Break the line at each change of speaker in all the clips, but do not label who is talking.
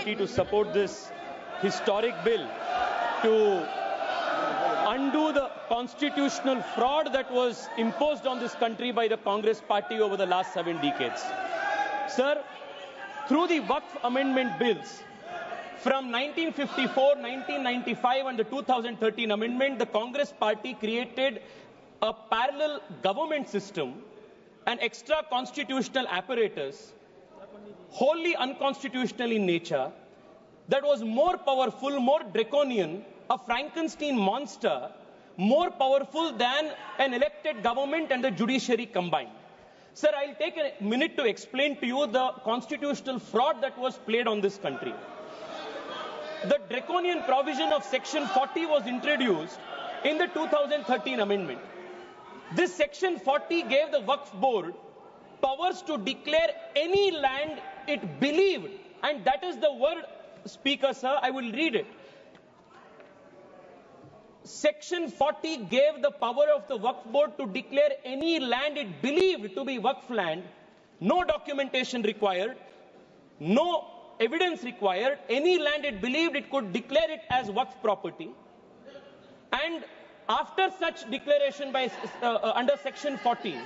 opportunity to support this historic bill to undo the constitutional fraud that was imposed on this country by the Congress party over the last 7 decades. Sir, through the Waqf amendment bills, from 1954, 1995 and the 2013 amendment, the Congress party created a parallel government system, an extra constitutional apparatus, wholly unconstitutional in nature, that was more powerful, more draconian, a Frankenstein monster, more powerful than an elected government and the judiciary combined. Sir, I'll take a minute to explain to you the constitutional fraud that was played on this country. The draconian provision of Section 40 was introduced in the 2013 amendment. This Section 40 gave the Waqf Board powers to declare any land it believed, and that is the word, Speaker, sir, I will read it. Section 40 gave the power of the Waqf Board to declare any land it believed to be Waqf land, no documentation required, no evidence required, any land it believed it could declare it as Waqf property. And after such declaration by under Section 40,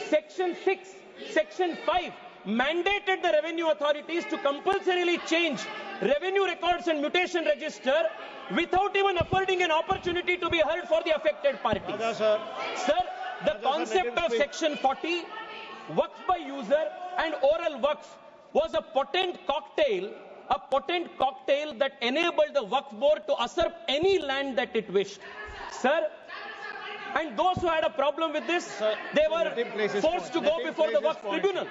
Section 6, Section 5 mandated the revenue authorities to compulsorily change revenue records and mutation register without even affording an opportunity to be heard for the affected parties. Sir, the concept of Section 40, Waqf by user and oral Waqf, was a potent cocktail that enabled the Waqf Board to usurp any land that it wished. Sir, and those who had a problem with this, they were forced to go before the Waqf Tribunal.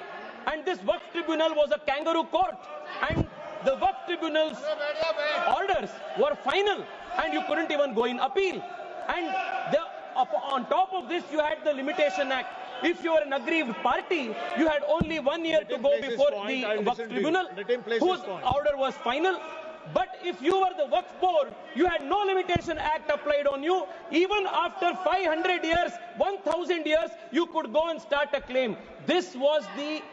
And this Waqf Tribunal was a kangaroo court. And the Waqf Tribunal's orders were final, and you couldn't even go in appeal. And on top of this, you had the Limitation Act. If you were an aggrieved party, you had only 1 year to go before the Waqf Tribunal, whose order was final. But if you were the Waqf Board, you had no Limitation Act applied on you. Even after 500 years, 1,000 years, you could go and start a claim. This was the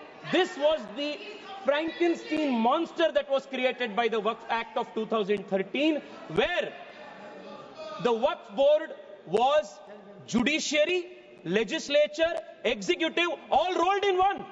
Frankenstein monster that was created by the Waqf Act of 2013, where the Waqf Board was judiciary, legislature, executive, all rolled in one.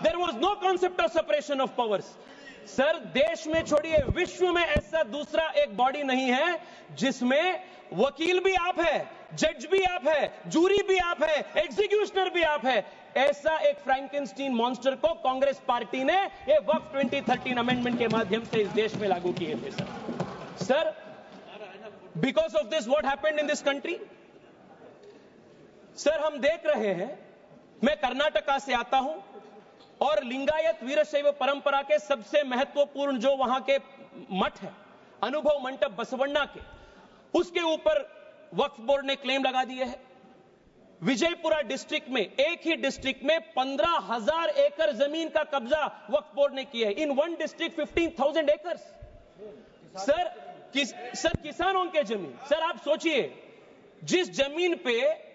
There was no concept of separation of powers. Sir, देश में छोड़िए, विश्व में ऐसा दूसरा एक body नहीं है जिसमें वकील भी आप है, जज भी आप है, जूरी भी आप है, एग्जीक्यूशनर भी आप है. ऐसा एक फ्रैंकेनस्टीन मॉन्स्टर को कांग्रेस पार्टी ने ये वक्फ 2013 अमेंडमेंट के माध्यम से इस देश में लागू किए थे. Sir, because of this what happened in this country? Sir, हम देख रहे हैं, मैं कर्नाटका से आता हूं और लिंगायत वीरशैव परंपरा के सबसे महत्वपूर्ण जो वहां के मठ है, अनुभव मंडप बसवण्णा के, उसके ऊपर वक्फ बोर्ड ने क्लेम लगा दिए है. विजयपुरा डिस्ट्रिक्ट में, एक ही डिस्ट्रिक्ट में 15,000 एकड़ जमीन का कब्जा वक्फ बोर्ड ने किया है. In one district 15,000 acres. Sir, किसानों के जमीन. सर, आप सोचिए, जिस जमीन पे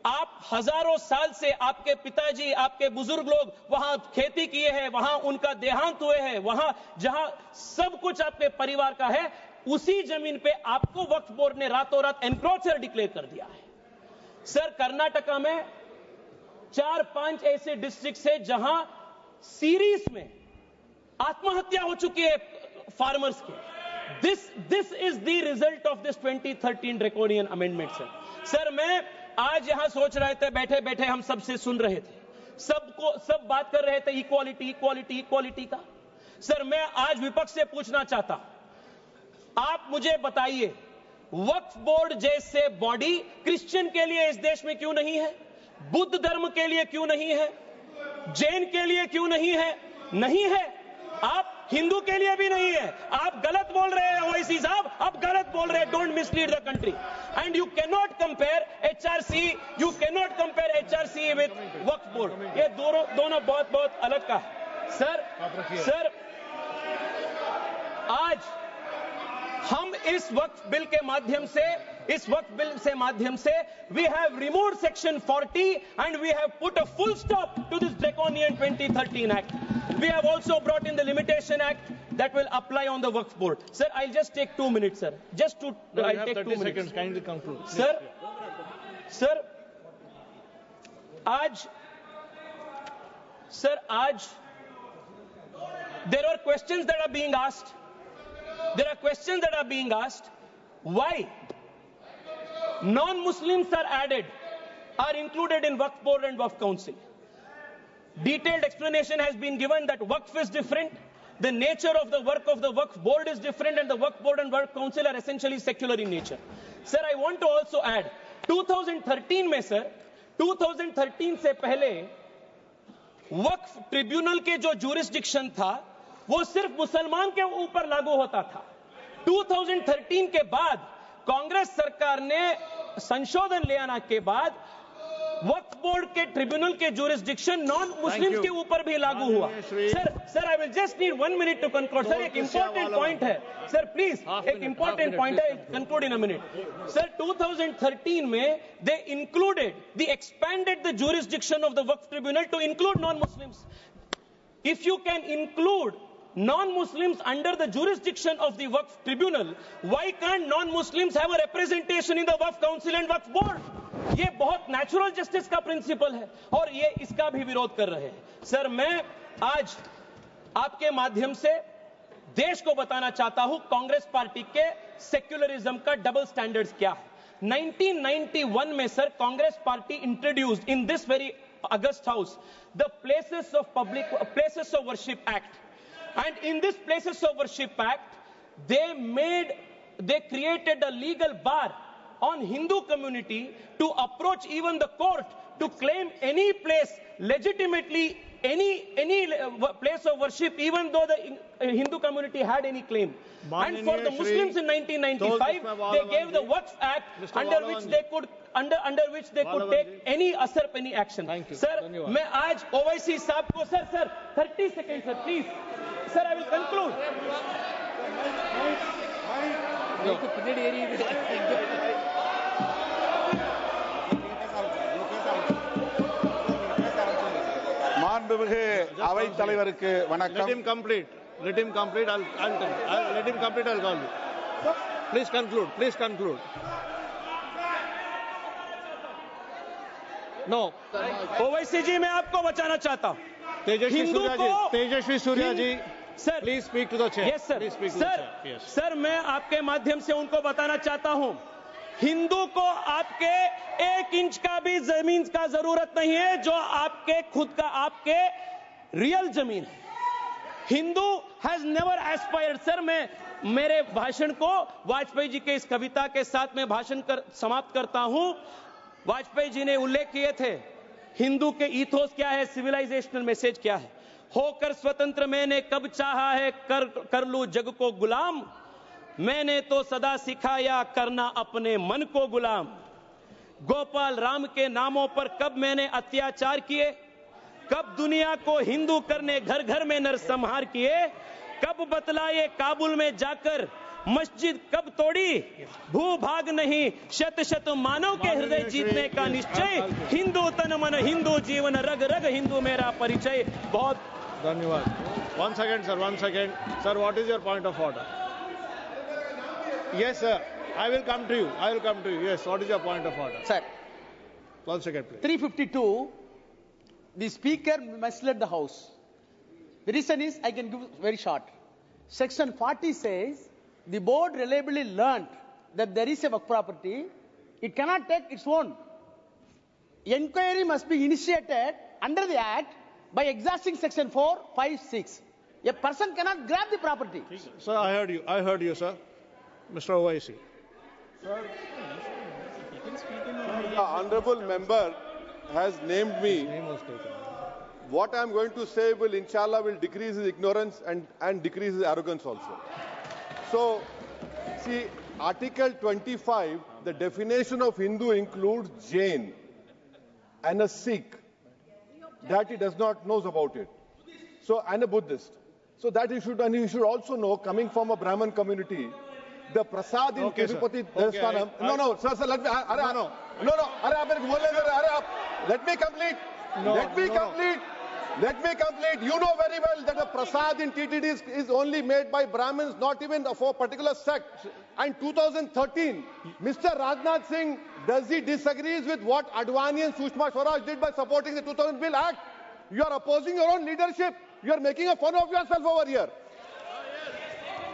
आप हजारों साल से आपके पिताजी, आपके बुजुर्ग लोग वहां खेती किए हैं, वहां उनका देहांत हुए हैं, वहां जहां सब कुछ आपके परिवार का है, उसी जमीन पे आपको वक्फ बोर्ड ने रातों रात एनक्रोचर डिक्लेयर कर दिया है. सर, कर्नाटका में 4-5 ऐसे डिस्ट्रिक्ट है जहां सीरीज में आत्महत्या हो चुकी है फार्मर्स के. This is the result of this 2013 draconian amendment. Sir, मैं आज यहां सोच रहे थे, बैठे बैठे हम सबसे सुन रहे थे, सब बात कर रहे थे इक्वालिटी इक्वालिटी इक्वालिटी का. सर, मैं आज विपक्ष से पूछना चाहता, आप मुझे बताइए, वक्फ बोर्ड जैसे बॉडी क्रिश्चियन के लिए इस देश में क्यों नहीं है? बुद्ध धर्म के लिए क्यों नहीं है? जैन के लिए क्यों नहीं है? नहीं है. आप हिंदू के लिए भी नहीं है. आप गलत बोल रहे हैं ओवैसी साहब, आप गलत बोल रहे हैं. Don't mislead the country. And you can not compare HRC with Waqf board. ये दोनों बहुत बहुत अलग का है. सर, आज हम इस वक्फ बिल के माध्यम से we have removed section 40 and we have put a full stop to this draconian 2013 act. We have also brought in the limitation act that will apply on the Waqf board. Sir, I'll just take 2 minutes, sir. I'll take 2 minutes.
Kindly conclude.
Sir, आज there are questions that are being asked. Why non-Muslims are included in Waqf board and Waqf council. Detailed explanation has been given that Waqf is different, the nature of the work of the Waqf board is different, and the Waqf board and Waqf council are essentially secular in nature. Sir, I want to also add, 2013 में sir, 2013 से पहले वक्फ tribunal के जो jurisdiction था वो सिर्फ मुसलमान के ऊपर लागू होता था। 2013 के बाद कांग्रेस सरकार ने संशोधन ले आने के बाद वक्फ बोर्ड के ट्रिब्यूनल के जुरिस्डिक्शन नॉन मुस्लिम्स के ऊपर भी लागू हुआ। Sir I will just need 1 minute to conclude. Sir एक इंपॉर्टेंट पॉइंट है सर, प्लीज एक इंपॉर्टेंट पॉइंट है, conclude in a minute. Sir 2013 में they included the expanded the jurisdiction of the Waqf tribunal to include non Muslims. If you can include non-Muslims under the jurisdiction of the Waqf Tribunal, why can't non-Muslims have a representation in the Waqf Council and Waqf Board? ये बहुत natural justice का principal है और ये इसका भी विरोध कर रहे हैं। सर मैं आज आपके माध्यम से देश को बताना चाहता हूं कांग्रेस पार्टी के सेक्युलरिज्म का डबल स्टैंडर्ड्स क्या है। 1991 में sir Congress party introduced in this very August house the places of worship act, and in this Places of Worship Act they created a legal bar on Hindu community to approach even the court to claim any place legitimately, any place of worship, even though the Hindu community had any claim. And for the Muslims in 1995 they gave the Waqf Act under which they could take any asarp, any action. Sir मैं आज OIC साहब को sir 30 seconds sir please sir, I will conclude.
மாண்புமிகு அவைத் தலைவருக்கு வணக்கம்.
Let him complete. I'll let him complete. I'll call you. Please conclude. No.
OIC जी मैं आपको बचाना चाहता हूं।
Tejasvi Surya ji
sir
please speak to the chair.
Yes sir sir मैं आपके माध्यम से उनको बताना चाहता हूं, हिंदू को आपके 1 इंच का भी जमीन का जरूरत नहीं है जो आपके खुद का आपके रियल जमीन है। Hindu has never aspired. Sir मैं मेरे भाषण को वाजपेयी जी के इस कविता के साथ में समाप्त करता हूं। वाजपेयी जी ने उल्लेख किए थे हिंदू के ईथोस क्या है, सिविलाइजेशनल मैसेज क्या है। होकर स्वतंत्र मैंने कब चाहा है कर लूं जग को गुलाम, मैंने तो सदा सिखाया करना अपने मन को गुलाम। गोपाल राम के नामों पर कब मैंने अत्याचार किए, कब दुनिया को हिंदू करने घर घर में नरसंहार किए, कब बतलाए काबुल में जाकर मस्जिद कब तोड़ी, भूभाग नहीं शत शत मानव के हृदय जीतने का निश्चय, हिंदू तन मन हिंदू जीवन रग रग हिंदू मेरा परिचय। बहुत
धन्यवाद। One second sir, what is your point of order? Yes sir, I will come to you. Yes, what is your point of order?
Sir,
1 second please.
352, the speaker misled the house. The reason is, I can give very short. Section 40 says the board reliably learnt that there is a work property, it cannot take its own. Enquiry must be initiated under the act by exhausting section 4, 5, 6. A person cannot grab the property.
Sir, I heard you sir. Mr. OIC.
Sir, the honorable member has named me. What I am going to say will inshallah decrease his ignorance and decrease his arrogance also. So, see, Article 25, the definition of Hindu includes Jain and a Sikh, that he does not know about it. So, and a Buddhist. So that he should also know, coming from a Brahmin community, the prasad in
Okay, sir.
Tirupati
Okay,
Devasthanam. No, sir, let me. No. Let me complete. Let me complete. You know very well that the prasad in TTD is only made by Brahmins, not even for a particular sect. And 2013, Mr. Rajnath Singh, does he disagrees with what Advani and Sushma Swaraj did by supporting the 2000 Bill Act? You are opposing your own leadership. You are making a fun of yourself over here.